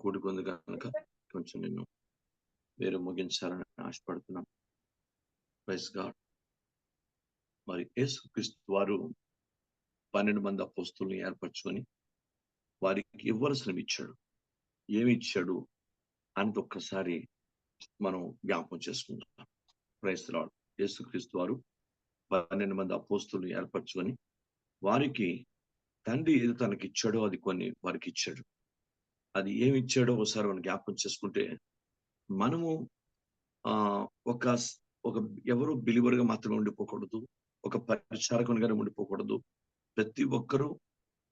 కూడుకుంది కనుక కొంచెం నేను మీరు ముగించాలని ఆశపడుతున్నాం. Praise God. మరి యేసుక్రీస్తు వారు 12 మంది అపోస్తలుని ఏర్పరచుకొని వారికి ఇవ్వాల్సినవి ఇచ్చాడు. ఏమి ఇచ్చాడు అని ఒక్కసారి మనం జ్ఞాపకం చేసుకుంటాం. Praise the Lord. యేసుక్రీస్తు వారు 12 మంది అపోస్తలుని ఏర్పరచుకొని వారికి తండ్రి ఏది తనకి ఇచ్చాడో అది కొన్ని వారికి ఇచ్చాడు. అది ఏమి ఇచ్చాడో ఒకసారి మనం జ్ఞాపకం చేసుకుంటే మనము ఒక ఒక ఎవరు బిలీవర్గా మాత్రమే ఉండిపోకూడదు, ఒక పరిచారకునిగానే ఉండిపోకూడదు. ప్రతి ఒక్కరూ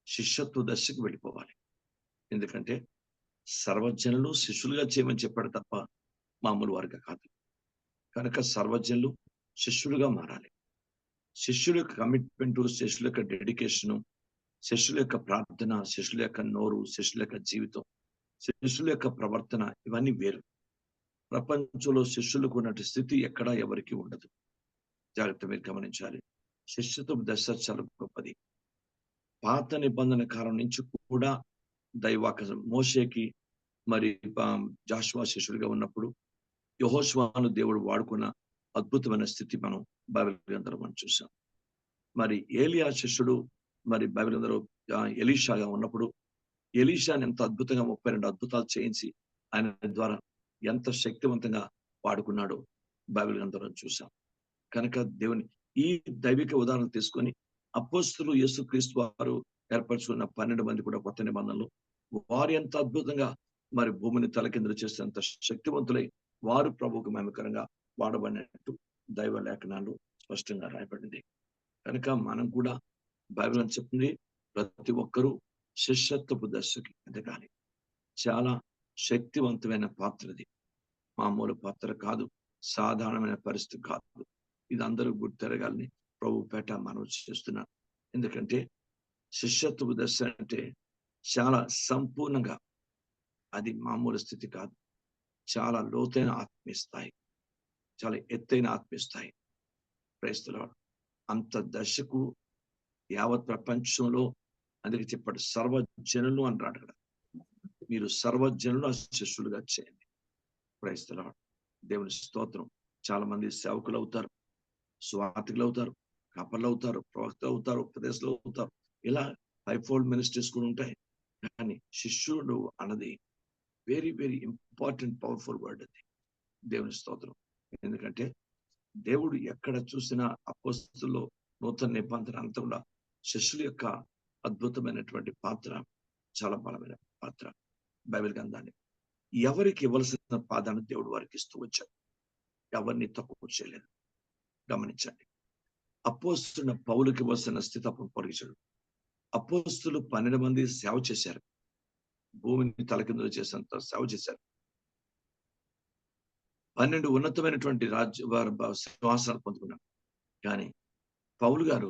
శిష్యత్వ దశకు వెళ్ళిపోవాలి. ఎందుకంటే సర్వజనులు శిష్యులుగా చేయమని చెప్పాడు తప్ప మామూలు వారిగా కాదు. కనుక సర్వజనులు శిష్యులుగా మారాలి. శిష్యుల యొక్క కమిట్మెంటు, శిష్యుల యొక్క డెడికేషను, శిష్యుల యొక్క ప్రార్థన, శిష్యుల యొక్క నోరు, శిష్యుల యొక్క జీవితం, శిష్యుల యొక్క ప్రవర్తన ఇవన్నీ వేరు. ప్రపంచంలో శిష్యులకు ఉన్నట్టు స్థితి ఎక్కడా ఎవరికి ఉండదు. జాగ్రత్త మీరు గమనించాలి. శిష్యత్వ దశ చాలా గొప్పది. పాత నిబంధన కాలం నుంచి కూడా దైవాక మోషేకి మరి జాషువా శిష్యుడిగా ఉన్నప్పుడు యెహోషువను దేవుడు వాడుకున్న అద్భుతమైన స్థితి మనం బైబిల్ గ్రంథంలో మనం చూసాం. మరి ఏలియా శిష్యుడు మరి బైబిల్ గ్రంథంలో ఎలీషాగా ఉన్నప్పుడు ఎలీషాని ఎంత అద్భుతంగా 32 అద్భుతాలు చేయించి ఆయన ద్వారా ఎంత శక్తివంతంగా వాడుకున్నాడో బైబిల్ గ్రంథంలో చూసాం. కనుక దేవుని ఈ దైవిక ఉదాహరణ తీసుకొని అపోస్తలులు యేసుక్రీస్తు వారు ఏర్పరచుకున్న 12 మంది కూడా కొత్త నిబంధనలు వారు ఎంత అద్భుతంగా మరి భూమిని తలకిందులు చేసేంత శక్తివంతులై వారు ప్రభువుకు మహిమకరంగా వాడబడినట్టు దైవ లేఖనాలు స్పష్టంగా రాయబడింది. కనుక మనం కూడా బైబిల్ అని చెప్తుంది ప్రతి ఒక్కరూ శిష్యత్వపు దశకి ఎదగాలి. చాలా శక్తివంతమైన పాత్రది, మామూలు పాత్ర కాదు, సాధారణమైన పరిస్థితి కాదు. ఇది అందరూ గుర్తెరగాలని ప్రభు పేట మనవి చేస్తున్నాను. ఎందుకంటే శిష్యత్వపు దశ అంటే చాలా సంపూర్ణంగా అది మామూలు స్థితి కాదు. చాలా లోతైన ఆత్మీయ స్థాయి, చాలా ఎత్తైన ఆత్మీయ స్థాయి. Praise the Lord. అంత దశకు యావత్ ప్రపంచంలో అందుకే చెప్పాడు సర్వజనులు అంటాడు కదా, మీరు సర్వజనులు శిష్యులుగా చేయండి. Praise the Lord. దేవుని స్తోత్రం. చాలా మంది సేవకులు అవుతారు, సువార్తికులు అవుతారు, కాపర్లు అవుతారు, ప్రవక్తలు అవుతారు, ఉపదేశాలు అవుతారు. ఇలా 5-fold మినిస్ట్రీస్ కూడా ఉంటాయి. కానీ శిష్యుడు అన్నది very very important powerful word అది. దేవుని స్తోత్రం. ఎందుకంటే దేవుడు ఎక్కడ చూసినా అపోస్తలుల్లో నూతన నిబంధన అంతా కూడా శిష్యుల యొక్క అద్భుతమైనటువంటి పాత్ర చాలా బలమైన పాత్ర. బైబిల్ గ్రంథాన్ని ఎవరికి ఇవ్వాల్సిన పాదాన్ని దేవుడు వారికి ఇస్తూ వచ్చాడు. ఎవరిని తక్కువ చేయలేదు. గమనించండి. అపోస్తున్న పౌలుకి ఇవ్వాల్సిన స్థితి అప్పుడు పొడిగించాడు. అపోస్తులు 12 మంది సేవ చేశారు, భూమిని తలకిందులు చేసేంత సేవ చేశారు. 12 ఉన్నతమైనటువంటి సింహాసనాలు పొందుకున్నారు. కానీ పౌలు గారు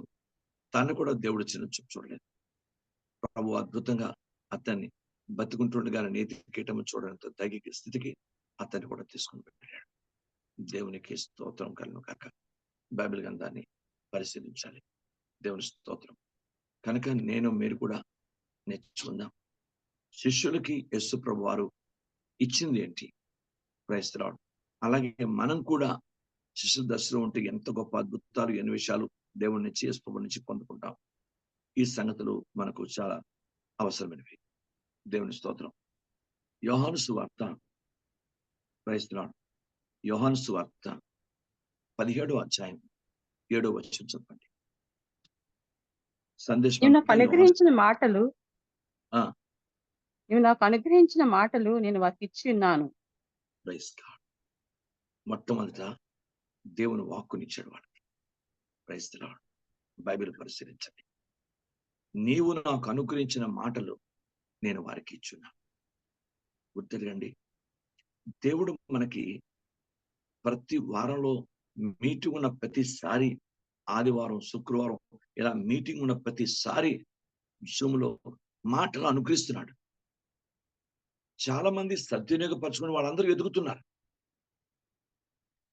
తను కూడా దేవుడు చిన్న చూపు చూడలేదు. ప్రభు అద్భుతంగా అతన్ని బతుకుంటుండగానే నీతి కీటము చూడడంతో దైవిక స్థితికి అతన్ని కూడా తీసుకుని పెట్టాడు. దేవునికి స్తోత్రం కలుగును కాక. బైబిల్ గ్రంథాన్ని పరిశీలించాలి. దేవుని స్తోత్రం. కనుక నేను మీరు కూడా నేర్చుకుందాం. శిష్యులకి యేసు ప్రభు వారు ఇచ్చింది ఏంటి? Praise the Lord. అలాగే మనం కూడా శిష్యుల దశలో ఉంటే ఎంత గొప్ప అద్భుతాలు, ఎన్ని విషయాలు దేవుడి నుంచి యేసు ప్రభు నుంచి పొందుకుంటాం. ఈ సంగతులు మనకు చాలా అవసరమైనవి. దేవుని స్తోత్రం. యోహాను సువార్త, ప్రైజ్ ది లార్డ్. యోహాను సువార్త 17వ అధ్యాయం 7వ వచనం చెప్పండి. సందేశం నీవు నాకు అనుగ్రహించిన మాటలు నేను వారికి ఇచ్చి ఉన్నాను. Praise God. మొట్టమొదట దేవుని వాక్కునిచ్చాడు వాడికి. Praise the lord. బైబిల్ పరిశీలించండి. నీవు నాకు అనుగ్రహించిన మాటలు నేను వారికి ఇచ్చున్నాను. గుర్తెరగండి, దేవుడు మనకి ప్రతి వారంలో మీటింగ్ ఉన్న ప్రతిసారి, ఆదివారం, శుక్రవారం ఇలా మీటింగ్ ఉన్న ప్రతిసారి జూమ్లో మాటలు అనుగ్రహిస్తున్నాడు. చాలా మంది సద్వినియోగపరచుకుని వాళ్ళందరూ ఎదుగుతున్నారు.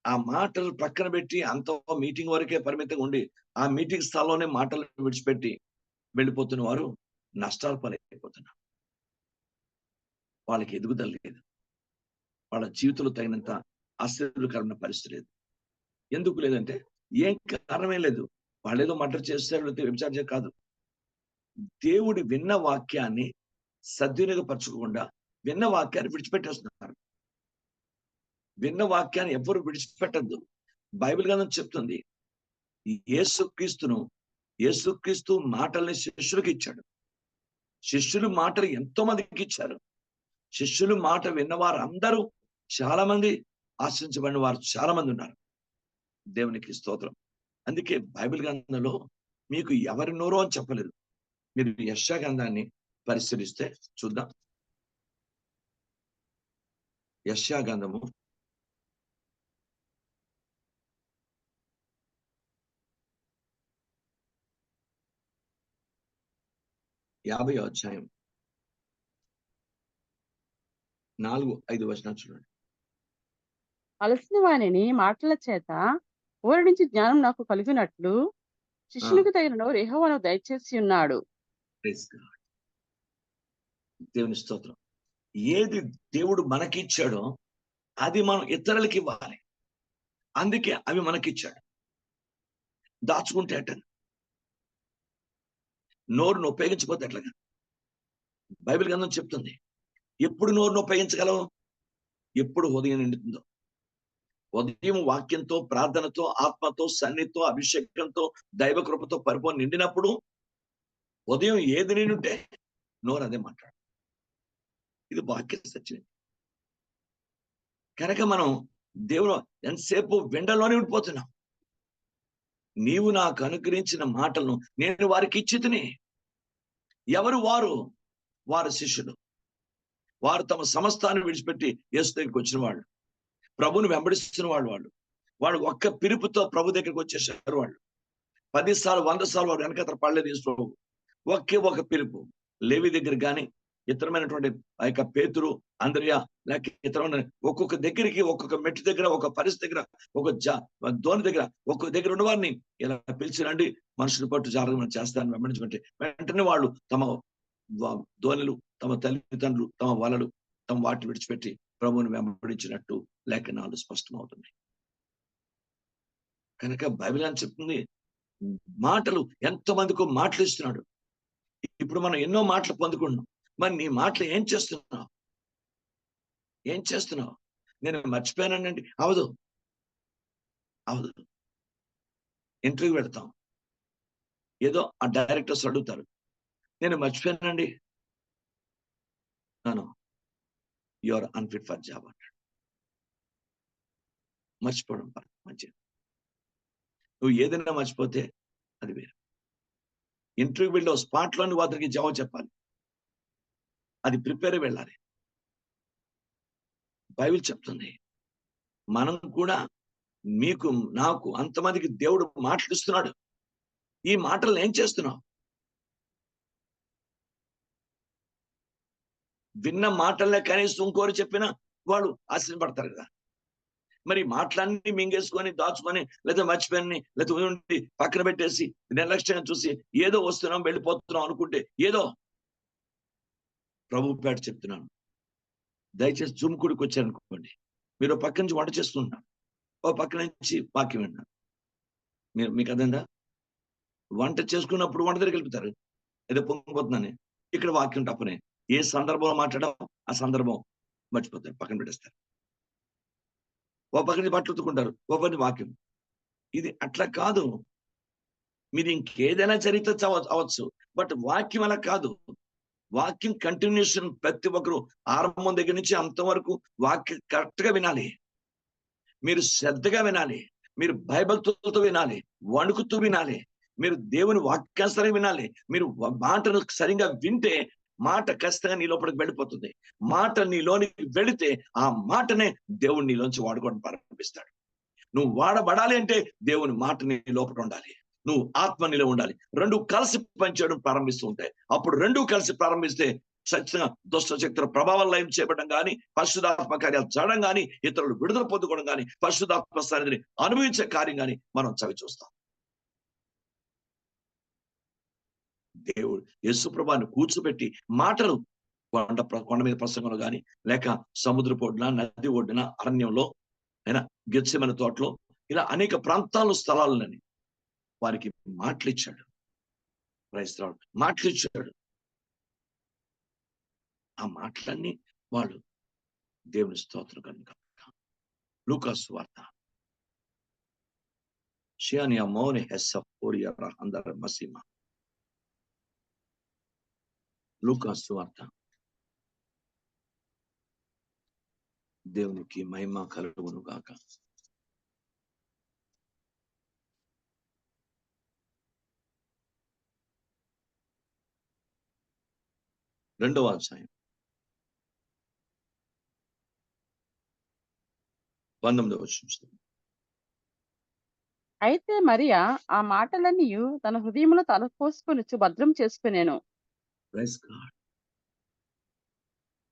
ఆ మాటలు ప్రక్కన పెట్టి అంత మీటింగ్ వరకే పరిమితంగా ఉండి ఆ మీటింగ్ స్థలంలోనే మాటలు విడిచిపెట్టి వెళ్ళిపోతున్న వారు నష్టాల పాలైపోతున్నారు. వాళ్ళకి ఎదుగుదల లేదు. వాళ్ళ జీవితంలో తగినంత ఆశ్చర్యకరమైన పరిస్థితి లేదు. ఎందుకు లేదంటే ఏం కారణమే లేదు. వాళ్ళేదో మర్డర్ చేస్తారు, వ్యభిచారం కాదు. దేవుడి విన్న వాక్యాన్ని సద్వినియోగపరచకుండా విన్న వాక్యాన్ని విడిచిపెట్టేస్తున్నారు. విన్న వాక్యాన్ని ఎవ్వరు విడిచిపెట్టద్దు. బైబిల్ గ్రంథం చెప్తుంది, యేసుక్రీస్తు మాటల్ని శిష్యులకు ఇచ్చాడు. శిష్యులు మాటలు ఎంతో మందికి ఇచ్చారు. శిష్యులు మాట విన్నవారు అందరూ చాలా మంది ఆశ్రయించబడిన వారు చాలా మంది ఉన్నారు. దేవునికి స్తోత్రం. అందుకే బైబిల్ గ్రంథంలో మీకు ఎవరి నోరో అని చెప్పలేదు. మీరు యెషయా గ్రంథాన్ని పరిశీలిస్తే చూద్దాం. యెషయా గ్రంథము 50వ అధ్యాయం 4-5 వచనాలు చూడండి. అలసిన వానిని మాటల చేత ఊరడించి జ్ఞానం నాకు కలిగినట్లు శిష్యునికి తగిన నోరు యెహోవా నాకు దయచేసి ఉన్నాడు. Praise God. దేవుని స్తోత్రం. ఏది దేవుడు మనకిచ్చాడో అది మనం ఇతరులకి ఇవ్వాలి. అందుకే అవి మనకిచ్చాడు. దాచుకుంటే అట్ట నోరును ఉపయోగించకపోతే ఎట్లాగా? బైబిల్ గ్రంథం చెప్తుంది, ఎప్పుడు నోరును ఉపయోగించగలవు? ఎప్పుడు హృదయం నిండుతుందో. ఉదయం వాక్యంతో, ప్రార్థనతో, ఆత్మతో, సన్నిధితో, అభిషేకంతో, దైవ కృపతో పరిపూర్ణ నిండినప్పుడు ఉదయం ఏది నిండుంటే నోరు అదే మాట్లాడు. ఇది వాక్య సత్యం. కనుక మనం దేవుడు ఎంతసేపు వెండలోనే ఉండిపోతున్నాం. నీవు నాకు అనుగ్రహించిన మాటలను నేను వారికి ఇచ్చితిని. ఎవరు వారు? వారు శిష్యులు. వారు తమ సమస్తాన్ని విడిచిపెట్టి యేసు దగ్గరికి వచ్చిన వాళ్ళు, ప్రభుని వెంబడిస్తున్న వాళ్ళు ఒక్క పిలుపుతో ప్రభు దగ్గరికి వచ్చేసారు. వాళ్ళు 10 సార్లు 100 సార్లు వాడు వెనకతర పడలేదు యేసు ప్రభు. ఒకే ఒక పిలుపు. లేవి దగ్గర కానీ ఇతరమైనటువంటి ఆ యొక్క పేతురు, అంద్రియా, లేక ఇతరమైన ఒక్కొక్క దగ్గరికి, ఒక్కొక్క మెట్టు దగ్గర, ఒక పరిస్థితి దగ్గర, ఒక ధోని దగ్గర, ఒక్కొక్క దగ్గర ఉన్న వారిని ఇలా పిలిచిరండి, మనుషులు పట్టు జాగ్రత్త చేస్తారని వెంబడించమంటే వెంటనే వాళ్ళు తమ ధోనిలు, తమ తల్లిదండ్రులు, తమ వలలు, తమ వాటిని విడిచిపెట్టి ప్రభువుని వెంబడించినట్టు లేఖనాలు స్పష్టమవుతున్నాయి. కనుక బైబిల్ అని చెప్తుంది, మాటలు ఎంతమందికో మాటలు ఇస్తున్నాడు. ఇప్పుడు మనం ఎన్నో మాటలు పొందుకుంటున్నాం. మరి నీ మాటలు ఏం చేస్తున్నావు? ఏం చేస్తున్నావు? నేను మర్చిపోయానండి. అవదు. ఇంటర్వ్యూ పెడతాం, ఏదో ఆ డైరెక్టర్స్ అడుగుతారు, నేను మర్చిపోయానండి. You are unfit for job అంటాడు. మర్చిపోవడం మంచిది. నువ్వు ఏదైనా మర్చిపోతే అది వేరు. ఇంటర్వ్యూ వెళ్ళి స్పాట్ లో నువ్వు అతనికి జవాబు చెప్పాలి. అది ప్రిపేర్ వెళ్ళాలి. బైబిల్ చెప్తుంది, మనం కూడా మీకు, నాకు, అంతమందికి దేవుడు మాటలు ఇస్తున్నాడు. ఈ మాటలను ఏం చేస్తున్నావు? విన్న మాటలనే కనీసం ఇంకోరు చెప్పినా వాళ్ళు ఆశ్చర్యపడతారు కదా. మరి మాటలన్నీ మింగేసుకొని, దాచుకొని, లేదా మర్చిపోయి, లేదా ఉండి పక్కన పెట్టేసి నిర్లక్ష్యంగా చూసి ఏదో వస్తున్నాం వెళ్ళిపోతున్నాం అనుకుంటే ఏదో. ప్రభు పేట చెప్తున్నాను, దయచేసి జూమ్ కూడికి వచ్చారనుకోండి, మీరు పక్క నుంచి వంట చేస్తున్నారు, ఓ పక్క నుంచి వాక్యం విన్నారు. మీకు అదందా? వంట చేసుకున్నప్పుడు వంట దగ్గర వెళ్తారు, ఏదో పొంగిపోతుందని. ఇక్కడ వాక్యం తప్పనే. ఏ సందర్భంలో మాట్లాడడం ఆ సందర్భం మర్చిపోతారు, పక్కన పెట్టేస్తారు. ఓ పక్క నుంచి బట్టలు ఉతుకుంటారు, ఓ పక్క వాక్యం. ఇది అట్లా కాదు. మీరు ఇంకేదైనా చరిత్ర అవచ్చు, బట్ వాక్యం అలా కాదు. వాక్యం కంటిన్యూషన్. ప్రతి ఒక్కరు ఆరంభం దగ్గర నుంచి అంతవరకు వాక్యం కరెక్ట్ గా వినాలి. మీరు శ్రద్ధగా వినాలి. మీరు భయభక్తులతో వినాలి, వణుకుతూ వినాలి. మీరు దేవుని వాక్యానుసారం వినాలి. మీరు మాటను సరిగా వింటే మాట ఖచ్చితంగా నీ లోపలికి వెళ్ళిపోతుంది. మాట నీలోనికి వెళితే ఆ మాటనే దేవుడు నీలోంచి వాడుకోవడం ప్రారంభిస్తాడు. నువ్వు వాడబడాలి అంటే దేవుని మాట నీ లోపల ఉండాలి, నువ్వు ఆత్మ నీలో ఉండాలి. రెండు కలిసి పనిచేయడం ప్రారంభిస్తూ ఉంటాయి. అప్పుడు రెండు కలిసి ప్రారంభిస్తే ఖచ్చితంగా దుష్ట శక్తుల ప్రభావం లయం చేయబడడం కానీ, పరిశుద్ధాత్మ కార్యాలు జరగడం కానీ, ఇతరులు విడుదల పొందుకోవడం కానీ, పరిశుద్ధాత్మ సన్నిధిని అనుభవించే కార్యం కానీ మనం చవి చూస్తాం. దేవుడు యేసు ప్రభువుని కూర్చోబెట్టి మాటలు కొండ మీద ప్రసంగంలో కానీ, లేక సముద్రపు ఒడ్డున, నది ఒడ్డున, అరణ్యంలో, అయినా గెత్సెమనే తోటలో, ఇలా అనేక ప్రాంతాలు, స్థలాలని వారికి మాటలిచ్చాడు. Praise the Lord. మాటలిచ్చాడు. ఆ మాటలన్నీ వాళ్ళు దేవుని స్తోత్రం కనుక. లూకా సువార్త షియానియా మోని హెస్సఫోరియా అందర మసీమ. లూకా సువార్త. దేవునికి మహిమ కలుగును గాక. రెండవ అధ్యాయం 19వ వచనం. అయితే మరియా ఆ మాటలన్నీయు తన హృదయంలో తలపోసుకొనుచు భద్రం చేసుకునేను. Praise God.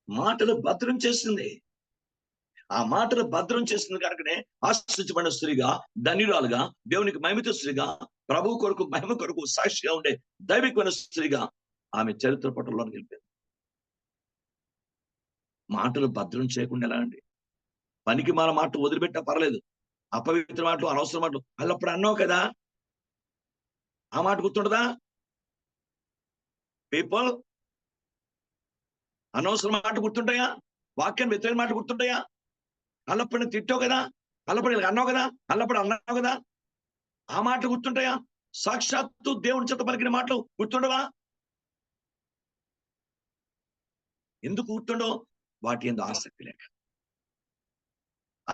మాటలు భద్రం చేసింది. ఆ మాటలు భద్రం చేస్తుంది కనుకనే ఆశ్రయించబడిన స్త్రీగా, ధన్యురాలుగా, దేవునికి మహిమతో స్త్రీగా, ప్రభు కొరకు మహిమ కొరకు సాక్షిగా ఉండే దైవికమైన స్త్రీగా ఆమె చరిత్ర పటంలో నిలిపింది. మాటలు భద్రం చేయకుండా ఎలా అండి? పనికి మన మాట వదిలిపెట్టా పర్లేదు, అపవిత్ర మాటలు, అనవసర మాటలు అల్లప్పుడు అన్నావు కదా, ఆ మాట గుర్తుండదా? పీపుల్, అనవసర మాట గుర్తుంటాయా? వాక్యం వ్యతిరేక మాట గుర్తుంటాయా? అల్లప్పుడు తిట్టావు కదా, అల్లప్పుడు అన్నావు కదా, అల్లప్పుడు అన్నావు కదా, ఆ మాటలు గుర్తుంటాయా? సాక్షాత్తు దేవుని చేత పలికిన మాటలు గుర్తుండవా? ఎందుకు గుర్తుండవు? వాటి ఎందు ఆసక్తి లేక,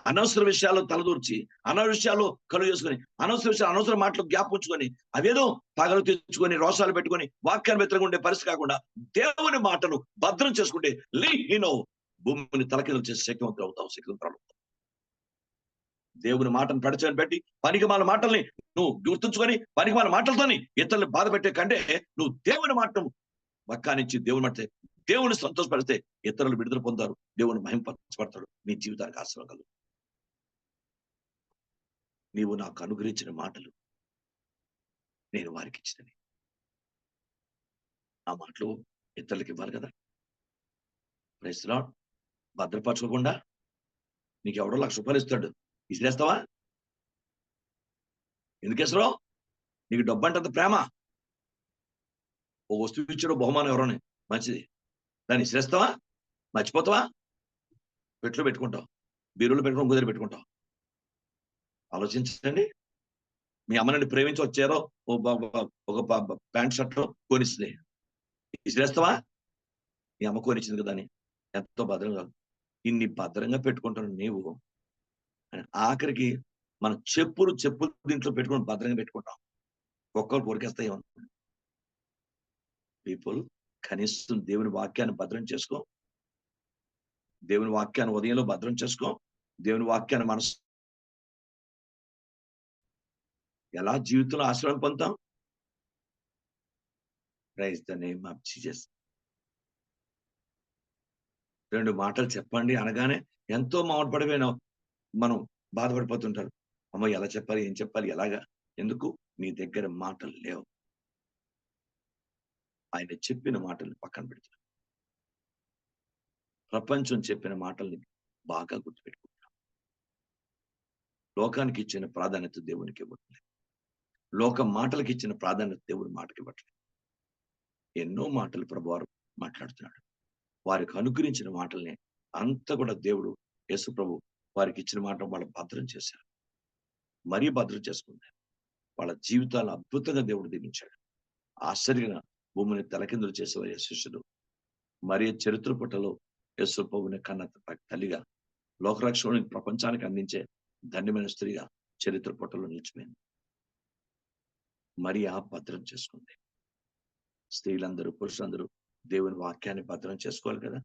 అనవసర విషయాల్లో తలదూర్చి, అనవసర విషయాల్లో కలుగు చేసుకొని, అనవసర విషయాలు, అనవసర మాటలు జ్ఞాపకం ఉంచుకొని, అవేదో పగలు తెచ్చుకొని, రోషాలు పెట్టుకొని, వాక్యాన్ని వ్యతిరేకంగా ఉండే పరిస్థితి కాకుండా దేవుని మాటలు భద్రం చేసుకుంటే లీనో భూమిని తలకిందులు చేసి శక్తివంతులు అవుతావు, శక్తివంతులు. దేవుని మాటను పెడచని పెట్టి పనికిమాల మాటల్ని నువ్వు గుర్తుంచుకొని పనికిమాల మాటలతోని ఇతరులను బాధ పెట్టే కంటే నువ్వు దేవుని మాటను వక్కానిచ్చి దేవుని మాట దేవుని సంతోషపడితే ఇతరులు విడుదల పొందారు, దేవుని మహింపరచబడతాడు, నీ జీవితానికి ఆశీర్వాదం కలుగు. నీవు నాకు అనుగ్రహించిన మాటలు నేను వారికి ఇచ్చినవి. ఆ మాటలు ఇతరులకు ఇవ్వాలి కదా. Praise the lord. భద్రపరచుకోకుండా నీకు ఎవడో ₹1,00,000 ఇస్తాడు, ఇసిరేస్తావా? ఎందుకు ఇసరో? నీకు డబ్బు అంటే అంత ప్రేమ. ఓ వస్తువు ఇచ్చాడు బహుమానం ఎవరోని, మంచిది, దాన్ని ఇసిరేస్తావా? మర్చిపోతావా? పెట్టులో పెట్టుకుంటావు, బీరులో పెట్టుకుని కుదిరి పెట్టుకుంటావు. ఆలోచించండి. మీ అమ్మని ప్రేమించి వచ్చారో ఒక ప్యాంట్ షర్ట్ కొనిస్తుంది, ఇసిరేస్తావా? మీ అమ్మ కొనిచ్చింది కదా అని ఎంతో భద్రంగా, ఇన్ని భద్రంగా పెట్టుకుంటాను నీవు. ఆఖరికి మన చెప్పులు దీంట్లో పెట్టుకుని భద్రంగా పెట్టుకుంటాం, ఒక్కరు కొరికేస్తాయి. పీపుల్, కనీసం దేవుని వాక్యాన్ని భద్రం చేసుకో, దేవుని వాక్యాన్ని ఉదయంలో భద్రం చేసుకో, దేవుని వాక్యాన్ని మనసు ఎలా జీవితంలో ఆశ్రయం పొందుతాం? Praise the name of Jesus. 2 మాటలు చెప్పండి అనగానే ఎంతో మామూలు పడిపోయినాం, మనం బాధపడిపోతుంటారు. అమ్మ ఎలా చెప్పాలి, ఏం చెప్పాలి, ఎలాగా? ఎందుకు? నీ దగ్గర మాటలు లేవు. ఆయన చెప్పిన మాటల్ని పక్కన పెడుతున్నాం, ప్రపంచం చెప్పిన మాటల్ని బాగా గుర్తుపెట్టుకుంటాం. లోకానికి ఇచ్చిన ప్రాధాన్యత దేవునికి ఇవ్వట్లేదు, లోక మాటలకు ఇచ్చిన ప్రాధాన్యత దేవుని మాటకి ఇవ్వట్లేదు. ఎన్నో మాటలు ప్రభువారు మాట్లాడుతున్నాడు. వారికి అనుగ్రహించిన మాటల్ని అంతా కూడా దేవుడు యేసు ప్రభు వారికి ఇచ్చిన మాట వాళ్ళు భద్రం చేశారు, మరీ భద్రం చేసుకున్నారు. వాళ్ళ జీవితాలు అద్భుతంగా దేవుడు దీవించాడు. ఆశ్చర్యంగా భూమిని తలకిందులు చేసేవారి శిష్యుడు మరి చరిత్ర పుటలో యేసు ప్రభువుని కన్న తల్లిగా, లోకరక్షణని ప్రపంచానికి అందించే ధన్యమైన స్త్రీగా చరిత్ర పుటలో నిలిచిపోయింది. మరియా భద్రం చేసుకుంది. స్త్రీలందరూ, పురుషులందరూ దేవుని వాక్యాన్ని భద్రం చేసుకోవాలి కదా.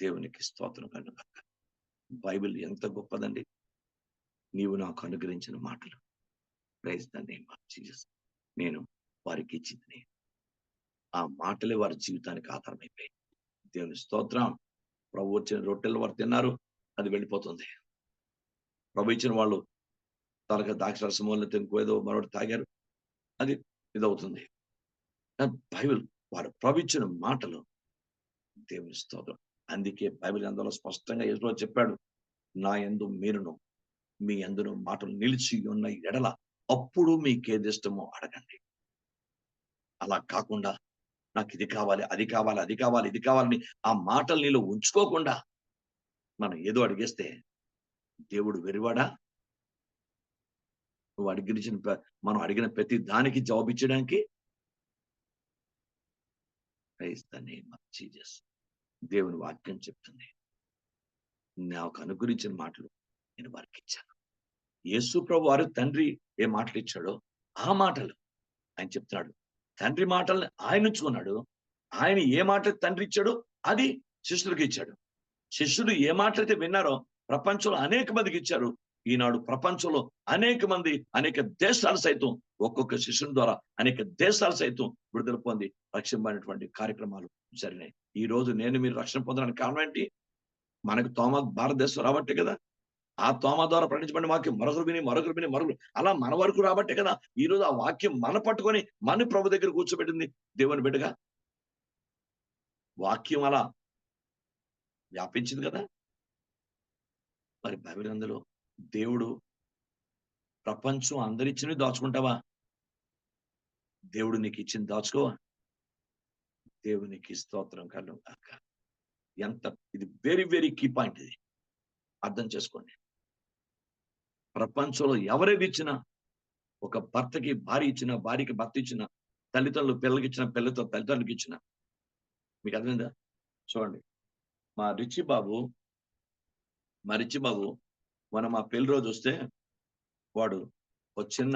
దేవునికి స్తోత్రం కనుక. బైబిల్ ఎంత గొప్పదండి. నీవు నాకు అనుగ్రహించిన మాటలు, praise the name of Jesus, నేను వారికి ఇచ్చింది. ఆ మాటలే వారి జీవితానికి ఆధారమైపోయాయి. దేవుని స్తోత్రం. ప్రభు వచ్చిన రొట్టెలు వారు తిన్నారు, అది వెళ్ళిపోతుంది. ప్రభు ఇచ్చిన వాళ్ళు తరగ ద్రాక్షరసం ఇంకో మరొకటి తాగారు, అది ఇదవుతుంది. బైబిల్ వారు ప్రభు ఇచ్చిన మాటలు దేవుని స్తోత్రం. అందుకే బైబిల్ గ్రంథంలో స్పష్టంగా యేసు చెప్పాడు, నా యందు మీరును మీ యందును మాటలు నిలిచి ఉన్న ఎడల అప్పుడు మీకేదిష్టమో అడగండి. అలా కాకుండా నాకు ఇది కావాలి, అది కావాలి, అది కావాలి, ఇది కావాలని ఆ మాటలు నీలో ఉంచుకోకుండా మనం ఏదో అడిగేస్తే దేవుడు వెరివాడా? నువ్వు మనం అడిగిన ప్రతి దానికి జవాబిచ్చడానికి. Praise the name of Jesus. దేవుని వాక్యం చెప్తుంది, నాకు అనుగ్రహించిన మాటలు నేను వారికి ఇచ్చాను. యేసు ప్రభు వారు తండ్రి ఏ మాటలు ఇచ్చాడో ఆ మాటలు ఆయన చెప్తున్నాడు. తండ్రి మాటల్ని ఆయన ఉంచుకున్నాడు. ఆయన ఏ మాటలు తండ్రి ఇచ్చాడో అది శిష్యులకు ఇచ్చాడు. శిష్యులు ఏ మాటలైతే విన్నారో ప్రపంచంలో అనేక మందికి ఇచ్చారు. ఈనాడు ప్రపంచంలో అనేక మంది, అనేక దేశాలు సైతం ఒక్కొక్క శిష్యుని ద్వారా అనేక దేశాలు సైతం విడుదల పొంది రక్షింపబడినటువంటి కార్యక్రమాలు జరిగినాయి. ఈ రోజు నేను మీరు రక్షణ పొందడానికి కారణం ఏంటి? మనకు తోమా భారతదేశం రాబట్టే కదా. ఆ తోమా ద్వారా ప్రకటించబడిన వాక్యం మరొకరు విని అలా మన వరకు రాబట్టే కదా ఈ రోజు ఆ వాక్యం మన పట్టుకొని మన ప్రభు దగ్గర కూర్చోబెట్టింది దేవుని బిడ్డగా. వాక్యం అలా వ్యాపించింది కదా. మరి బైబిల్ గ్రంథంలో దేవుడు ప్రపంచం అందరిచ్చినవి దాచుకుంటావా? దేవుడు నీకు ఇచ్చింది దాచుకోవా? దేవునికి స్తోత్రం కలుగును గాక. ఇది వెరీ వెరీ కీ పాయింట్. ఇది అర్థం చేసుకోండి. ప్రపంచంలో ఎవరేది ఇచ్చినా, ఒక భర్తకి భార్య ఇచ్చిన, భార్యకి భర్త ఇచ్చిన, తల్లిదండ్రులు పిల్లలకి ఇచ్చిన, పిల్లలతో తల్లిదండ్రులకి ఇచ్చిన, మీకు అర్థమైందా? చూడండి, మా రిచి బాబు మనం మా పెళ్లి రోజు వస్తే వాడు ఒక చిన్న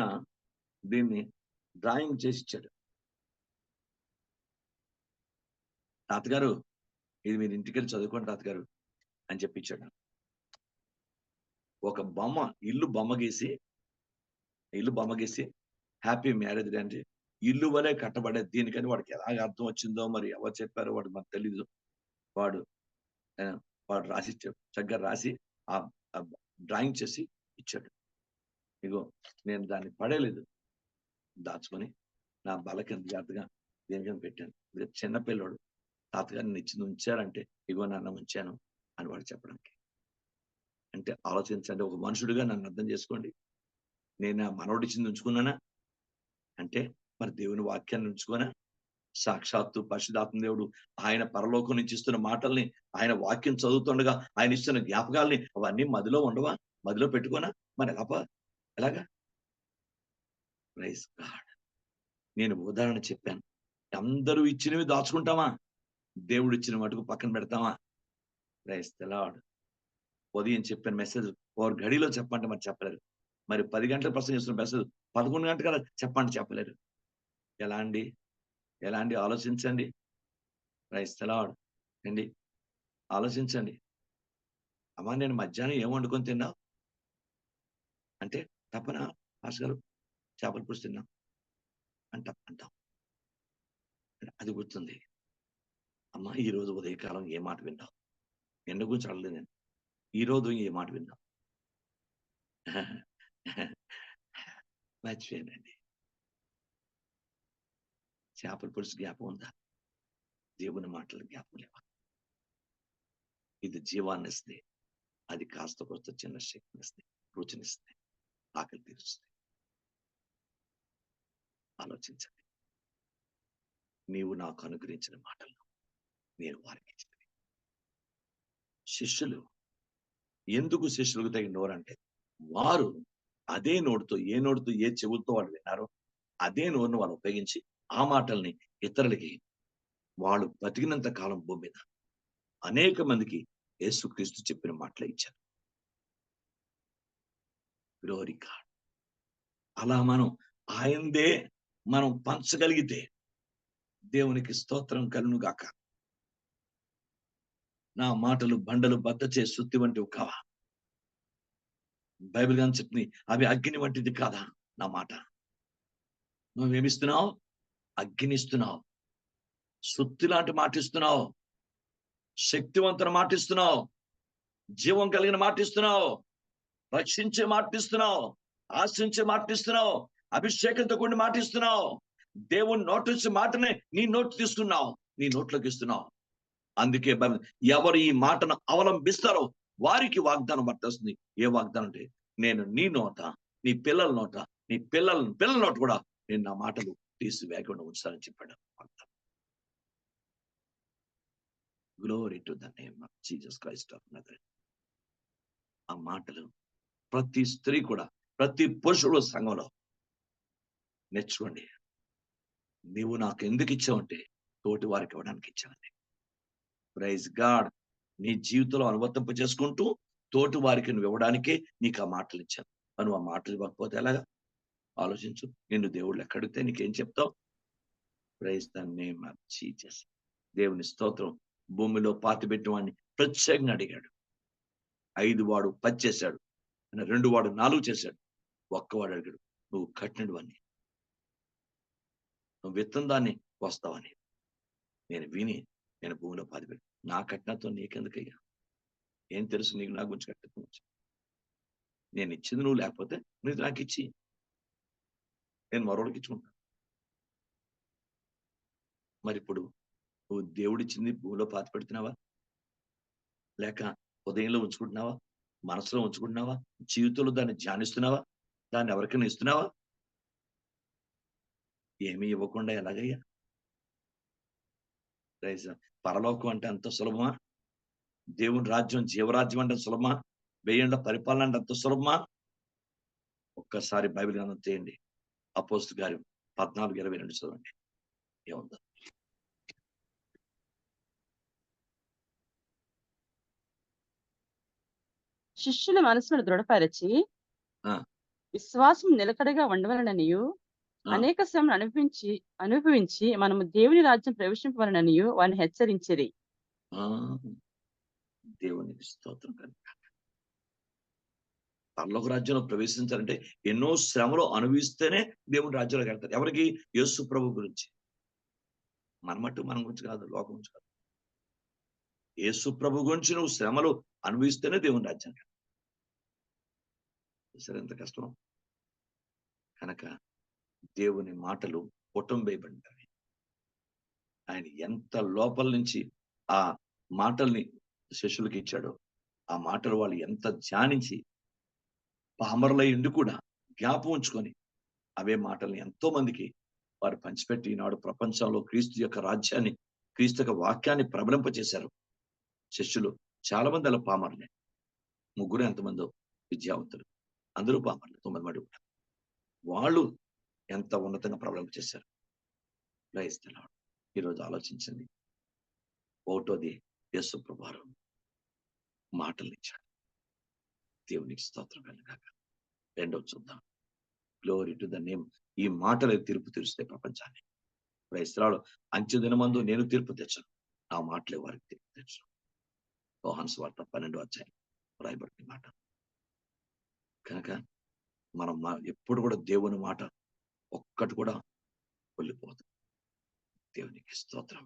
దీన్ని డ్రాయింగ్ చేసి ఇచ్చాడు. తాతగారు ఇది మీరు ఇంటికి వెళ్ళి చదువుకోండి తాతగారు అని చెప్పి ఇచ్చాడు. ఒక బొమ్మ, ఇల్లు బొమ్మ గీసి హ్యాపీ మ్యారేజ్ డే అంటే ఇల్లు వలె కట్టబడే దీనికని వాడికి ఎలాగ అర్థం వచ్చిందో మరి ఎవరు చెప్పారో వాడు మనకు తెలీదు. వాడు రాసి చక్కగా రాసి ఆ డ్రాయింగ్ చేసి ఇచ్చాడు. ఇగో నేను దాన్ని పడేలేదు, దాచుకొని నా బల కింద జాగ్రత్తగా దేనికని పెట్టాను. చిన్నపిల్లడు తాతగారిని ఇచ్చింది ఉంచారంటే ఇగో నన్ను ఉంచాను అని వాడు చెప్పడానికి. అంటే ఆలోచించండి, ఒక మనుషుడిగా నన్ను అర్థం చేసుకోండి. నేను ఆ మనోడిచ్చింది ఉంచుకున్నానా అంటే మరి దేవుని వాక్యాన్ని ఉంచుకోనా? సాక్షాత్తు పరిశుద్ధాత్మ దేవుడు ఆయన పరలోకం నుంచి ఇస్తున్న మాటల్ని, ఆయన వాక్యం చదువుతుండగా ఆయన ఇస్తున్న జ్ఞాపకాలని అవన్నీ మదిలో ఉండవా? మదిలో పెట్టుకోనా? మరి ఎలాగా? Praise God. నేను ఉదాహరణ చెప్పాను. అందరూ ఇచ్చినవి దాచుకుంటామా? దేవుడు ఇచ్చిన మటుకు పక్కన పెడతామా? Praise the lord. ఉదయం చెప్పిన మెసేజ్ ఓర్ గడిలో చెప్పండి, మరి చెప్పలేరు. మరి 10 గంటల ప్రసంగిస్తున్న మెసేజ్ 11 గంటల చెప్పలేరు. ఎలా అండి? ఆలోచించండి. Praise the Lord. అండి ఆలోచించండి. అమ్మా నేను మధ్యాహ్నం ఏం వండుకొని తిన్నావు అంటే తప్పనా పాస్టర్ గారు? చేపల పులుసు తిన్నాం అంటాం. అది గుర్తుంది. అమ్మా ఈ రోజు ఉదయకాలం ఏ మాట విన్నావు? నిన్న గురించి అడగలేదు నేను. ఈ రోజు ఏ మాట విన్నావు? మర్చిపోయానండి. చేపల పులుసు జ్ఞాపకం ఉందా? దేవుని మాటలు జ్ఞాపకం లేవా? ఇది జీవాన్ని ఇస్తుంది. అది కాస్త కొత్త చిన్న శక్తిని ఇస్తుంది, రుచినిస్తుంది, ఆకలి తీరుస్తుంది. ఆలోచించండి. నీవు నాకు అనుగ్రహించిన మాటలను నేను వారికి ఇచ్చింది. శిష్యులు ఎందుకు శిష్యులకు తగిన నోరంటే వారు అదే నోటితో ఏ చెవులతో వాళ్ళు విన్నారో అదే నోరును వాళ్ళు ఉపయోగించి ఆ మాటల్ని ఇతరులకి వాళ్ళు బతికినంత కాలం భూమి మీద అనేక మందికి యేసుక్రీస్తు చెప్పిన మాటలే ఇచ్చారు. Glory God. అలా ఆయనదే మనం పంచగలిగితే దేవునికి స్తోత్రం కలుగును గాక. నా మాటలు బండలు బద్దచే సుత్తి వంటివి కావా? బైబిల్ గాని చెప్తుంది, అవి అగ్ని వంటిది కాదా నా మాట? నువ్వేమిస్తున్నావు? అగ్నిస్తున్నావు, సుత్తి లాంటి మాటిస్తున్నావు, శక్తివంతుల మాటిస్తున్నావు, జీవం కలిగిన మాటిస్తున్నావు, రక్షించే మాటిస్తున్నావు, ఆశించే మాటిస్తున్నావు, అభిషేకంతో కూడిన మాటిస్తున్నావు. దేవుని నోటి నుంచి మాటనే నీ నోటు తీసుకున్నావు, నీ నోట్లోకి ఇస్తున్నావు. అందుకే ఎవరు ఈ మాటను అవలంబిస్తారో వారికి వాగ్దానం వర్తిస్తుంది. ఏ వాగ్దానం అంటే, నేను నీ నోట, నీ పిల్లల నోట, నీ పిల్లల నోట కూడా నేను నా మాటలు తీసివేయకుండా ఉంచాలని చెప్పాడు. Glory to the name of Jesus Christ of Nazareth. ఆ మాటలు ప్రతి స్త్రీ కూడా, ప్రతి పురుషుడు సంఘంలో నేర్చుకోండి. నీవు నాకు ఎందుకు ఇచ్చావంటే తోటి వారికి ఇవ్వడానికి ఇచ్చావండి. Praise God. నీ జీవితంలో అనువర్తింప చేసుకుంటూ తోటి వారికి నువ్వు ఇవ్వడానికే నీకు ఆ మాటలు ఇచ్చాను. నువ్వు ఆ మాటలు ఇవ్వకపోతే ఎలాగా? ఆలోచించు. నిన్ను దేవుళ్ళు ఎక్కడితే నీకేం చెప్తావు? Praise the name of Jesus. దేవుని స్తోత్రం. భూమిలో పాతిపెట్టిన వాడిని ప్రత్యేకంగా అడిగాడు. 5 వాడు 10 చేశాడు, 2 వాడు 4 చేశాడు. ఒక్కవాడు అడిగాడు, నువ్వు కట్టినడు అని, నువ్వు విత్తన దాన్ని వస్తావని. నేను భూమిలో పాతిపెట్టి నా కట్టినతో నీకెందుకయ్యా? ఏం తెలుసు నీకు నా గురించి కట్టిన? నేను ఇచ్చింది నువ్వు లేకపోతే నువ్వు నాకు ఇచ్చి నేను మరోడికి ఇచ్చుకుంటాను. మరి ఇప్పుడు నువ్వు దేవుడిచ్చింది భూమిలో పాతి పెడుతున్నావా, లేక హృదయంలో ఉంచుకుంటున్నావా, మనసులో ఉంచుకుంటున్నావా, జీవితంలో దాన్ని ధ్యానిస్తున్నావా, దాన్ని ఎవరికైనా ఇస్తున్నావా? ఏమీ ఇవ్వకుండా ఎలాగయ్యా? పరలోకం అంటే అంత సులభమా? దేవుని రాజ్యం, జీవరాజ్యం అంటే సులభమా? 1000 ఏళ్ల పరిపాలన అంటే అంత సులభమా? ఒక్కసారి బైబిల్ గ్రంథం తీయండి. అపోస్తలుల కార్యం 14:22 చదవండి. ఏముందో శిష్యుల మనసును దృఢపరచి విశ్వాసం నిలకడగా ఉండవలననియు, అనేక శ్రమలు అనుభవించి మనము దేవుని రాజ్యం ప్రవేశింపవలననియు వారిని హెచ్చరించిరి. దేవునికి స్తోత్రం. పరలోక రాజ్యంలో ప్రవేశించాలంటే ఎన్నో శ్రమలు అనుభవిస్తేనే దేవుని రాజ్యంలోకి వెళ్తారు. ఎవరికి? యేసు ప్రభు గురించి. మన గురించి కాదు, లోకం గురించి కాదు. యేసు ప్రభు గురించి నువ్వు శ్రమలు అనుభవిస్తేనే దేవుని రాజ్యానికి. సరే, ఎంత కష్టం. కనుక దేవుని మాటలు కుటుంబేయబడ్డాయి. ఆయన ఎంత లోపల నుంచి ఆ మాటల్ని శిష్యులకి ఇచ్చాడో, ఆ మాటలు వాళ్ళు ఎంత ధ్యానించి పామరులై ఉండి కూడా జ్ఞాపం ఉంచుకొని అవే మాటల్ని ఎంతో మందికి వారు పంచిపెట్టి ఈనాడు ప్రపంచంలో క్రీస్తు యొక్క రాజ్యాన్ని, క్రీస్తు యొక్క వాక్యాన్ని ప్రబలింపచేశారు. శిష్యులు చాలా మంది అలా పామరులే. 3 ఎంతమందో విద్యావంతులు, అందరూ పామరులు. 9 మంది కూడా వాళ్ళు ఎంత ఉన్నతంగా ప్రబలింపచేశారు. Praise the lord. ఈరోజు ఆలోచించండి. ఒకటోది, యేసు ప్రభువారు మాటలు ఇచ్చాడు. దేవునికి స్తోత్రం కలుగాక. రెండోది చూద్దాం. Glory to the name. ఈ మాటలు తీర్పు తీరుస్తాయి ప్రపంచాన్ని. Praise the Lord. అంచె దినమందు నేను తీర్పు తెచ్చను, నా మాటలే వారికి తీర్పు తెచ్చను. యోహాను సువార్త 12వ అధ్యాయం రాయబడిన మాట. కనుక మనం ఎప్పుడు కూడా దేవుని మాట ఒక్కటి కూడా వెళ్ళిపోదు. దేవునికి స్తోత్రం.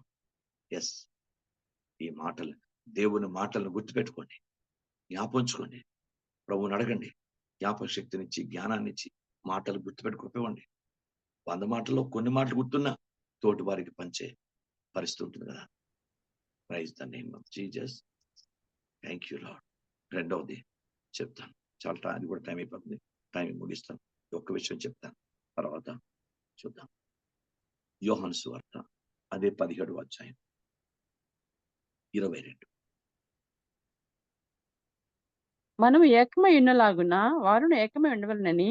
ఎస్, ఈ మాటలు, దేవుని మాటలను గుర్తుపెట్టుకోండి, జ్ఞాపించుకోండి. ప్రభువుని అడగండి, జ్ఞాపక శక్తినిచ్చి, జ్ఞానాన్నిచ్చి మాటలు గుర్తుపెట్టుకోనివ్వండి. 100 మాటల్లో కొన్ని మాటలు గుర్తున్నా తోటి వారికి పంచే పరిస్థితి ఉంటుంది కదా. Praise the name of Jesus. Thank you Lord. రెండవది చెప్తాను. చాలా అది కూడా టైం అయిపోతుంది. టైం ముగిస్తాను. ఒక్క విషయం చెప్తాను, తర్వాత చూద్దాం. యోహాను సువార్త అదే 17వ అధ్యాయం 22. మనము ఏకమై ఉన్నలాగున వారును ఏకమై ఉండవలనని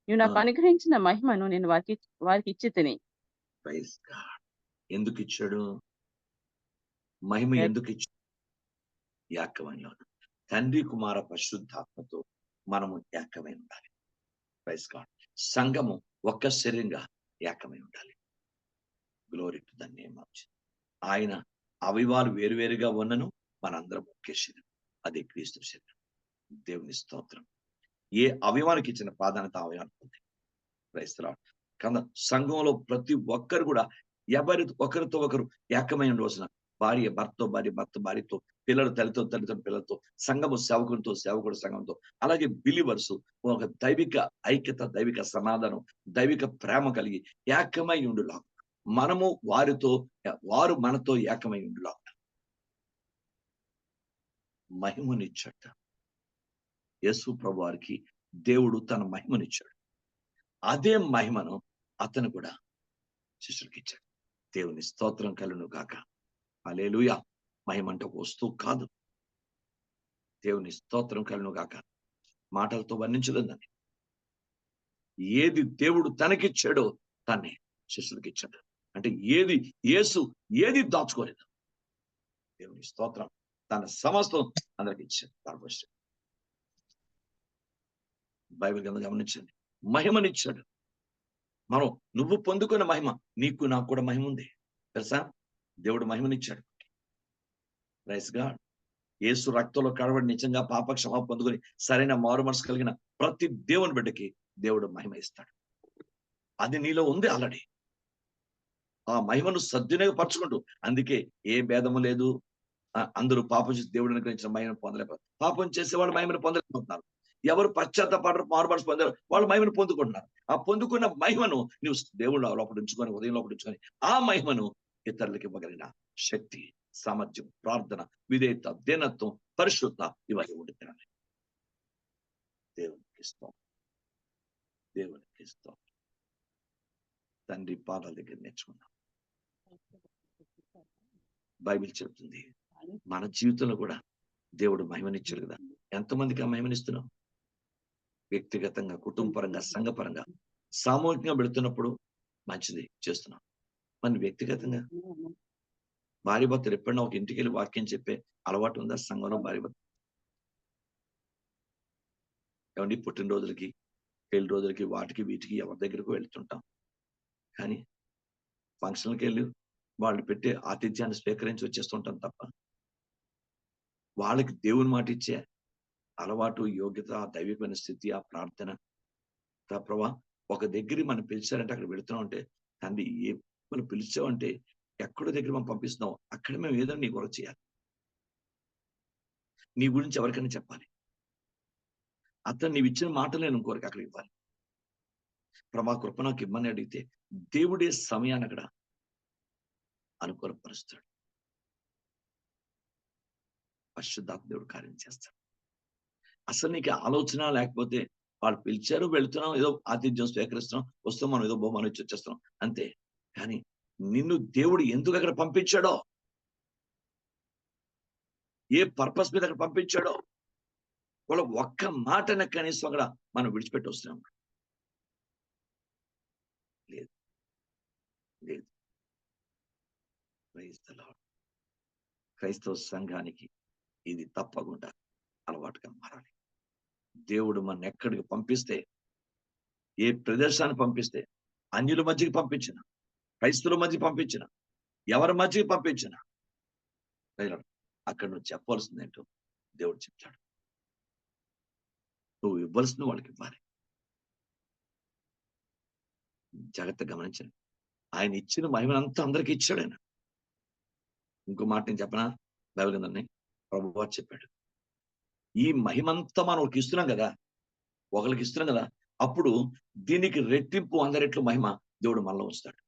నువ్వు నాకు అనుగ్రహించిన మహిమను నేను వారికి ఇచ్చి తిని. Praise God. ఎందుకు ఇచ్చాడు మహిమ? ఎందుకు ఇచ్చాడు? ఏకమై తండ్రి, కుమార, పరిశుద్ధాత్మతో మనము ఏకమై ఉండాలి. Praise God. సంఘము ఒక్క శరీరంగా ఏకమై ఉండాలి. Glory to the name of Jesus. ఆయన అవయవాలు వేరువేరుగా ఉన్నను మనందరం ఒకే శరీరం, అదే క్రీస్తు శరీరం. దేవుని స్తోత్రం. ఏ అవయవానికి ఇచ్చిన ప్రాధాన్యత అవయవానికి ఉంది. Praise the Lord. కనుక సంఘంలో ప్రతి ఒక్కరు కూడా ఒకరితో ఒకరు ఏకమై ఉండవలసిన, భార్య భర్తతో, భార్యతో, పిల్లలు తల్లితో పిల్లలతో, సంఘము సేవకులతో, సేవకుడు సంఘంతో, అలాగే బిలీవర్స్ ఒక దైవిక ఐక్యత, దైవిక సమాధానం, దైవిక ప్రేమ కలిగి ఏకమై ఉండులా మనము వారితో, వారు మనతో ఏకమై ఉండులా మహిమనిచ్చట. యేసు ప్రభు వారికి దేవుడు తన మహిమనిచ్చాడు. అదే మహిమను అతను కూడా శిష్యులకి ఇచ్చాడు. దేవుని స్తోత్రం కలుగును గాక. హల్లెలూయా. మహిమ అంటే ఒక వస్తువు కాదు. దేవుని స్తోత్రం కలుగును గాక. మాటలతో వర్ణించలేదు దాన్ని. ఏది దేవుడు తనకిచ్చాడో దాన్ని శిష్యులకి ఇచ్చాడు. అంటే యేసు ఏది దాచుకోలేదు. దేవుని స్తోత్రం. తన సమస్తం అందరికి ఇచ్చాడు. బైబిల్ కింద గమనించండి. మహిమనిచ్చాడు. నువ్వు పొందుకున్న మహిమ నీకు నాకు కూడా మహిమ ఉంది తెలుసా. దేవుడు మహిమనిచ్చాడు. Praise God. యేసు రక్తంలో కడబడి నిజంగా పాప క్షమ పొందుకొని సరైన మారు మనసు కలిగిన ప్రతి దేవుని బిడ్డకి దేవుడు మహిమ ఇస్తాడు. అది నీలో ఉంది ఆల్రెడీ. ఆ మహిమను సద్వినియోగపరచుకుంటూ, అందుకే ఏ భేదము లేదు. అందరూ పాపం చేసి దేవుడు అనుగ్రహించిన మహిమను పొందలేకపోతున్నారు. పాపం చేసేవాళ్ళు మహిమను పొందలేకపోతున్నారు. ఎవరు పశ్చాత్తపడరు, మారుమనసు పొందారు, వాళ్ళు మహిమను పొందుకుంటున్నారు. ఆ పొందుకున్న మహిమను నువ్వు దేవుడు లోపల ఉంచుకొని, ఉదయం లోపల ఉంచుకొని, ఆ మహిమను ఇతరులకు ఇవ్వగలిగిన శక్తి, సామర్థ్యం, ప్రార్థన, విధేయత, దీనత్వం, పరిశుద్ధ ఇవన్నీ ఉంటున్నాయి. దేవునికి ఇస్తాం. దేవునికి ఇస్తాం. తండ్రి పాదాల దగ్గర నేర్చుకున్నాం. బైబిల్ చెప్తుంది మన జీవితంలో కూడా దేవుడు మహిమనిచ్చాడు కదా. ఎంతమందికి ఆ మహిమనిస్తున్నావు? వ్యక్తిగతంగా, కుటుంబపరంగా, సంఘపరంగా, సామూహికంగా పెడుతున్నప్పుడు మంచిది చేస్తున్నాం. మన వ్యక్తిగతంగా భార్య భర్తలు ఎప్పుడైనా ఒక ఇంటికి వెళ్ళి వాక్యం చెప్పే అలవాటు ఉందా సంఘంలో? భార్య భర్త ఏమండి, పుట్టినరోజులకి, పెళ్లి రోజులకి, వాటికి వీటికి ఎవరి దగ్గరకు వెళ్తుంటాం. కానీ ఫంక్షన్కి వెళ్ళి వాళ్ళు పెట్టే ఆతిథ్యాన్ని స్వీకరించి వచ్చేస్తుంటాం తప్ప వాళ్ళకి దేవుని మాట ఇచ్చే అలవాటు, యోగ్యత, దైవికమైన స్థితి, ఆ ప్రార్థన, ప్రభా ఒక దగ్గర మనం పిలిచారంటే అక్కడ వెళుతున్నాం అంటే, తండ్రి మనం పిలిచామంటే ఎక్కడో దగ్గర మనం పంపిస్తున్నాం, అక్కడ మేము ఏదో నీ కొరకు చేయాలి, నీ గురించి ఎవరికైనా చెప్పాలి, అతను నీవు ఇచ్చిన మాటలు నేను ఇంకోరికి అక్కడ ఇవ్వాలి. ప్రభా కృప నాకు ఇమ్మని అడిగితే దేవుడే సమయాన్ని అక్కడ అనుకూలపరుస్తాడు. పరిశుద్ధాత్మ దేవుడు కార్యం చేస్తాడు. అసలు నీకు ఆలోచన లేకపోతే వాళ్ళు పిలిచారు, వెళుతున్నాం, ఏదో ఆతిథ్యం స్వీకరిస్తున్నాం, వస్తాం, మనం ఏదో బహుమానం ఇచ్చి వచ్చేస్తున్నాం అంతే. కానీ నిన్ను దేవుడు ఎందుకు అక్కడ పంపించాడో, ఏ పర్పస్ మీద అక్కడ పంపించాడో వాళ్ళ ఒక్క మాటన కనీసం అక్కడ మనం విడిచిపెట్టి వస్తున్నాం. లేదు లేదు. క్రైస్తవ సంఘానికి ఇది తప్పకుండా అలవాటుగా మారాలి. దేవుడు మన ఎక్కడికి పంపిస్తే, ఏ ప్రదేశాన్ని పంపిస్తే, అన్యుల మధ్యకి పంపించిన, క్రైస్తవుల మధ్య పంపించిన, ఎవరి మధ్యకి పంపించిన, అక్కడ నువ్వు చెప్పవలసింది ఏంటో దేవుడు చెప్తాడు. నువ్వు ఇవ్వాల్సిన వాళ్ళకి ఇవ్వాలి. జాగ్రత్త గమనించండి. ఆయన ఇచ్చిన మహిమనంతా అందరికీ ఇచ్చాడు ఆయన. ఇంకో మాట నేను చెప్పనా? బైబిల్ గ్రంథాన్ని ప్రభువు చెప్పాడు, ఈ మహిమంతా మనం ఒకరికి ఇస్తున్నాం కదా, ఒకరికి ఇస్తున్నాం కదా, అప్పుడు దీనికి రెట్టింపు 100 రెట్లు మహిమ దేవుడు మనలో ఉంచుతాడు.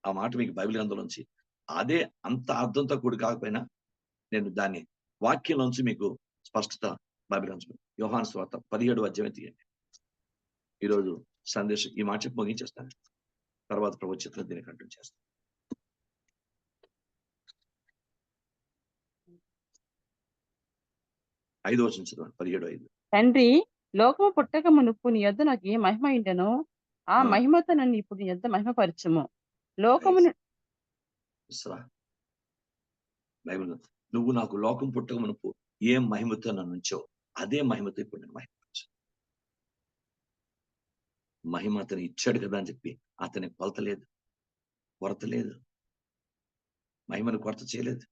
ఆ మాట మీకు బైబిల్ గ్రంథంలోంచి అదే అంత అర్థంతో కూడి కాకపోయినా నేను దాన్ని వాక్యంలోంచి మీకు స్పష్టత బైబిల్ గ్రంథం యోహాను సువార్త 17వ అధ్యాయం తీయండి. ఈరోజు సందేశం ఈ మాట చెప్పి ముగించేస్తాను. తర్వాత ప్రభు చిత్రం దీన్ని కంటిన్యూ చేస్తాను. 5వ వచనం చదవండి. 17:5. తండ్రి, లోకము పుట్టక మునుపు నీ యొద్ద నాకు ఏ మహిమ ఉండెనో ఆ మహిమతో నన్ను ఇప్పుడు నీ యొద్ద మహిమపరచుము. లోకమును బైబిల్ నువ్వు నాకు లోకం పుట్టక మునుపు ఏ మహిమతో నన్ను ఉంచో అదే మహిమతో ఇప్పుడు నేను మహిమపరచు. మహిమ అతను ఇచ్చాడు కదా అని చెప్పి అతని కొలతలేదు, కొరత లేదు, మహిమను కొరత చేయలేదు.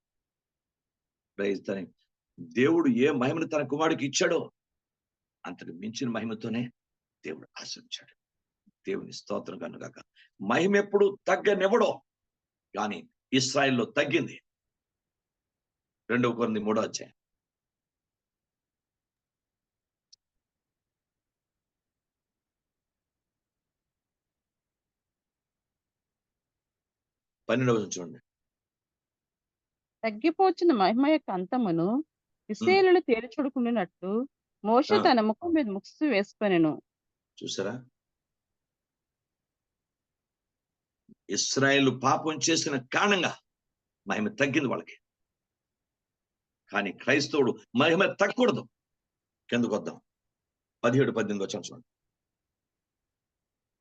దేవుడు ఏ మహిమను తన కుమారుడికి ఇచ్చాడో అంతకు మించిన మహిమతోనే దేవుడు ఆశించాడు. దేవుని స్తోత్రం కనుగాక. మహిమ ఎప్పుడు తగ్గనివ్వడో, కానీ ఇశ్రాయేల్లో తగ్గింది. 2 కొరింథీ 3వ అధ్యాయం 12వ వచనం చూడండి. తగ్గిపోచున్న మహిమ యొక్క అంతమును ఉమ్, ఇశ్రాయేలీయులు తేరి చూడకుండానట్లు మోషే ఆ, తన ముఖం మీద ముసుగు వేసుకొనెను. చూసారా? ఇశ్రాయేలు పాపం చేసిన కారణంగా మహిమ తగ్గింది వాళ్ళకి. కానీ క్రైస్తవుడు మహిమ తగ్గకూడదు. కిందకు వద్దాం. 17-18 వచ్చాను చూడండి.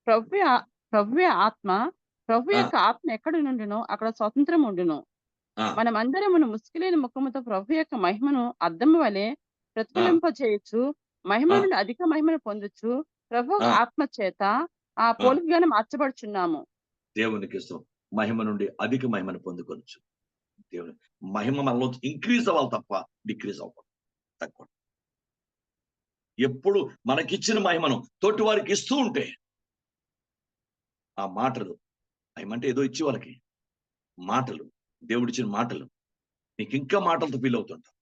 ప్రభువే ఆ ప్రభువే ఆత్మ, ప్రభు ఆ, యొక్క ఆత్మ ఎక్కడ నుండునో అక్కడ స్వతంత్రం ఉండును. ఆ, మనమందరమును ముసుకులేని ముఖముతో ప్రభు యొక్క మహిమను అద్దము వలె ఆ, ప్రతిఫలింపచేయొచ్చు. మహిమ ఆ, నుండి అధిక మహిమను పొందొచ్చు. ప్రభు ఆ, ఆత్మ చేత ఆ ఆ. పోలికగానే మార్చబడుచున్నాము. దేవునికి ఇష్టం. మహిమ నుండి అధిక మహిమను పొందుకోవచ్చు. దేవుని మహిమ మనలో ఇంక్రీజ్ అవ్వాలి తప్ప డిక్రీజ్ అవ్వకూడదు, తగ్గకూడదు. ఎప్పుడు మనకిచ్చిన మహిమను తోటి వారికి ఇస్తూ ఉంటే ఆ మాటలు, మహిమ అంటే ఏదో ఇచ్చి వాళ్ళకి మాటలు, దేవుడిచ్చిన మాటలు, నీకు ఇంకా మాటలతో ఫీల్ అవుతుంటావు.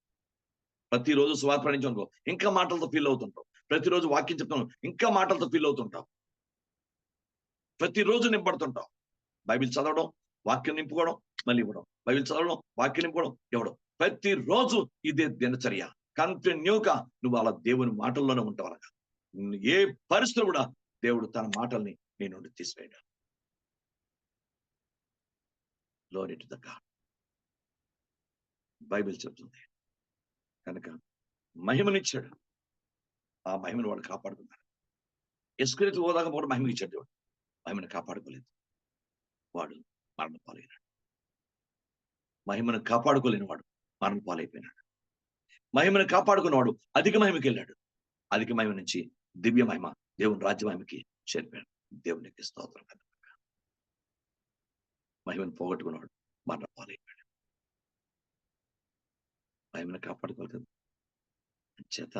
ప్రతిరోజు సువార్త ప్రకటించావు, ఇంకా మాటలతో ఫీల్ అవుతుంటావు. ప్రతిరోజు వాక్యం చెప్తాను, ఇంకా మాటలతో ఫీల్ అవుతుంటావు. ప్రతిరోజు నింపడుతుంటావు. బైబిల్ చదవడం, వాక్యం నింపుకోవడం, మళ్ళీ ఇవ్వడం. బైబిల్ చదవడం, వాక్యం నింపుకోవడం, ఇవ్వడం. ప్రతిరోజు ఇదే దినచర్య. కంటిన్యూగా నువ్వు అలా దేవుని మాటల్లోనే ఉంటావు. అలాగా ఏ పరిస్థితులు కూడా దేవుడు తన మాటల్ని నీ నుండి తీసివేయడం. Glory to the God. Bible చెప్తుంది కనుక మహిమనిచ్చాడు. ఆ మహిమను వాడు కాపాడుకున్నాడు. యేసుక్రీస్తు హోదాగా కూడా మహిమ ఇచ్చాడు దేవుడు. మహిమను కాపాడుకోలేదు. వాడు మరణ పాలైనాడు. మహిమను కాపాడుకోలేని వాడు మరణ పాలైపోయినాడు. మహిమను కాపాడుకున్నవాడు అధిక మహిమకి వెళ్ళాడు. అధిక మహిమ నుంచి దివ్య మహిమ, దేవుని రాజ్య మహిమకి చేరిపోయాడు. దేవునికి స్తోత్రం కనుక మహిమను పోగొట్టుకున్నాడు, మరణ పాలైపోయాడు. మహిమను కాపాడుకోవాలి కదా. చేత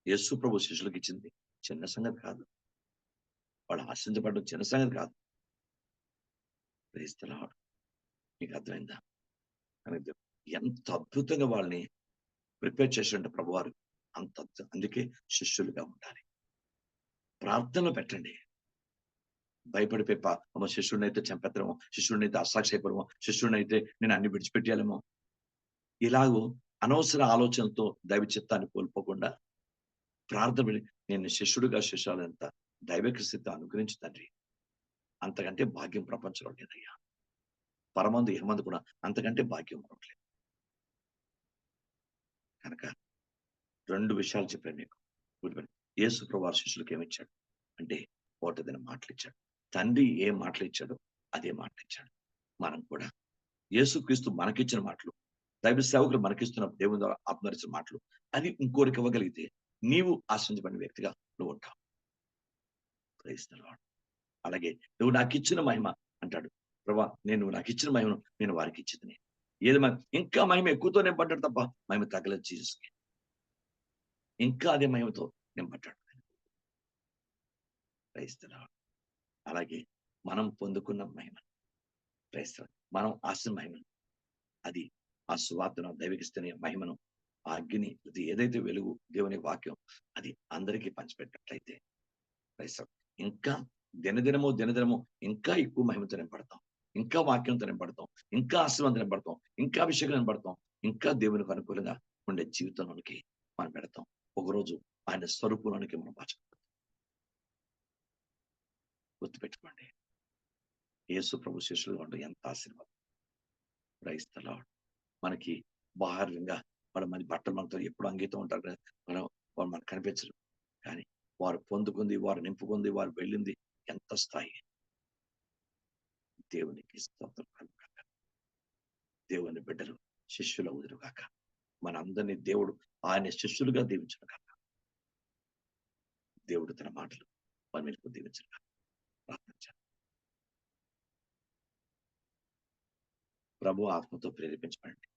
యేసు ప్రభు శిష్యులకు ఇచ్చింది చిన్న సంగతి కాదు. వాడు ఆశించబడడం చిన్న సంగతి కాదు. క్రైస్తలాడు మీకు అర్థమైందా? కనుక ఎంత అద్భుతంగా వాళ్ళని ప్రిపేర్ చేసినట్టు ప్రభువారు. అంత అందుకే శిష్యులుగా ఉండాలి. ప్రార్థనలు పెట్టండి. భయపడిపోయి అమ్మ శిష్యుడిని అయితే చంపేద్దామో, శిష్యుడిని అయితే అసాక్షి అయిపోవడమో, శిష్యుడిని అయితే నేను అన్ని విడిచిపెట్టేయాలేమో, ఇలాగూ అనవసర ఆలోచనలతో దైవ చిత్తాన్ని కోల్పోకుండా ప్రార్థన నేను శిష్యుడిగా శిష్యులంత దైవిక స్థితి అనుగ్రహించు తండ్రి. అంతకంటే భాగ్యం ప్రపంచంలో లేదయ్యా. పరమందు ఇహమందు కూడా అంతకంటే భాగ్యం మరొకలేదు. కనుక 2 విషయాలు చెప్పాను మీకు. యేసు ప్రభువారు శిష్యులకు ఏమిచ్చాడు అంటే ఒకటిదైన మాటలు ఇచ్చాడు. తండ్రి ఏ మాటలు ఇచ్చాడో అదే మాటలు ఇచ్చాడు. మనం కూడా యేసుక్రీస్తు మనకిచ్చిన మాటలు, దైవ సేవకులు మనకిస్తున్న దేవుని ద్వారా ఆత్మరిచిన మాటలు, అది ఇంకోరికి ఇవ్వగలిగితే నీవు ఆశ్రయించబడిన వ్యక్తిగా నువ్వు ఉంటావు. Praise the Lord. అలాగే నువ్వు నాకు ఇచ్చిన మహిమ అంటాడు. ప్రభా నాకు ఇచ్చిన మహిమను నేను వారికి ఇచ్చింది. ఏది ఇంకా మహిమ ఎక్కువతో నింపడ్డాడు తప్ప మహిమ తగ్గలేదు జీసస్కి. ఇంకా అదే మహిమతో నింపడ్డాడు. Praise the Lord. అలాగే మనం పొందుకున్న మహిమ, ప్రైజ్ ది లార్డ్, మనం ఆశించిన మహిమ, అది ఆ సువార్తను దైవికస్తున్న మహిమను, ఆ అగ్ని, అది ఏదైతే వెలుగు దేవుని వాక్యం అది అందరికీ పంచిపెట్టినట్లయితే ప్రైజ్ ది లార్డ్, ఇంకా దినదినము దినదినము ఇంకా ఎక్కువ మహిమతో నింపడతాం. ఇంకా వాక్యంతో నింపడతాం. ఇంకా ఆశీర్వాదం నింపడతాం. ఇంకా అభిషేకం నింపడతాం. ఇంకా దేవునికి అనుకూలంగా ఉండే జీవితంలోనికి మనం పెడతాం. ఒకరోజు ఆయన స్వరూపంలోనికి మనం మార్చబడతాం. గుర్తుపెట్టుకోండి. యేసు ప్రభు శిష్యులుగా ఉంటే ఎంత ఆశీర్వాదం. Praise the Lord. మనకి బాహ్యంగా వాళ్ళు మన బట్టలు మనతో ఎప్పుడు అంగీతం ఉంటారు కదా, వాళ్ళు మనకు కనిపించరు. కానీ వారు పొందుకుంది, వారు నింపుకుంది, వారు వెళ్ళింది ఎంత స్థాయి. దేవునికి స్తోత్రం కలుగుగాక. దేవుని బిడ్డలు శిష్యులు అవుదురు గాక. మనందరినీ దేవుడు ఆయన శిష్యులుగా దీవించును గాక. దేవుడు తన మాటలు మన మీద దీవించును గాక. ప్రార్థన చేద్దాం. ప్రభు ఆత్మతో ప్రేరేపించబడండి.